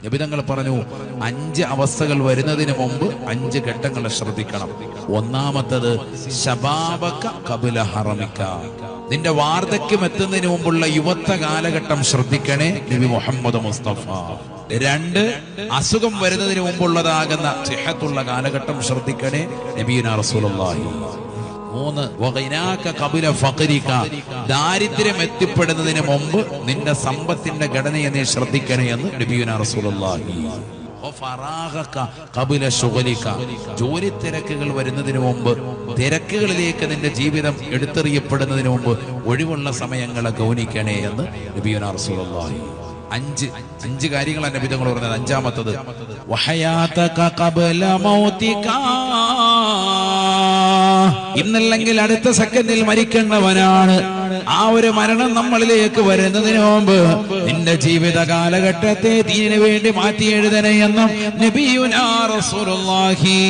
നബി തങ്ങൾ പറഞ്ഞു 5 അവസ്ഥകൾ വരുന്നതിന് മുമ്പ് 5 ഘട്ടങ്ങൾ ശ്രദ്ധിക്കണം. ഒന്നാമത്തത് ശബാബക ഖബല ഹറമിക, നിന്റെ വാർദ്ധക്യം എത്തുന്നതിന് മുമ്പുള്ള യുവത്വ കാലഘട്ടം ശ്രദ്ധിക്കണേ നബി മുഹമ്മദ് മുസ്തഫ. 2, അസുഖം വരുന്നതിന് മുമ്പുള്ളതാകുന്ന സിഹത്തുള്ള കാലഘട്ടം ശ്രദ്ധിക്കണേ നബിയുനാ റസൂലുള്ളാഹി. 3, വഗിനാക ഖബല ഫഖരിക, ദാരിദ്ര്യം എത്തിപ്പെടുന്നതിന് മുമ്പ് നിന്റെ സമ്പത്തിന്റെ ഘടനയെ നീ ശ്രദ്ധിക്കണേ എന്ന് നബിയുനാ റസൂലുള്ളാഹി. വഫറാഗക ഖബല ശുഗലിക, ജോലി തിരക്കുകൾ വരുന്നതിന് മുമ്പ്, തിരക്കുകളിലേക്ക് നിന്റെ ജീവിതം എടുത്തെറിയപ്പെടുന്നതിന് മുമ്പ് ഒഴിവുള്ള സമയങ്ങളെ ഗൗനിക്കണേ എന്ന് നബിയുനാ റസൂലുള്ളാഹി. 5 കാര്യങ്ങളാണ് നബി തങ്ങൾ പറഞ്ഞത്. 5-മത്തത് വഹയാതക ഖബല മൗതിക, ഇന്നല്ലെങ്കിൽ അടുത്ത സെക്കൻഡിൽ മരിക്കേണ്ടവനാണ്. ആ ഒരു മരണം നമ്മളിലേക്ക് വരുന്നതിന് മുമ്പ് നിന്റെ ജീവിത കാലഘട്ടത്തെ ദീനിനു വേണ്ടി മാറ്റി എഴുതണേ എന്നും നബിയുനാ റസൂലുള്ളാഹി.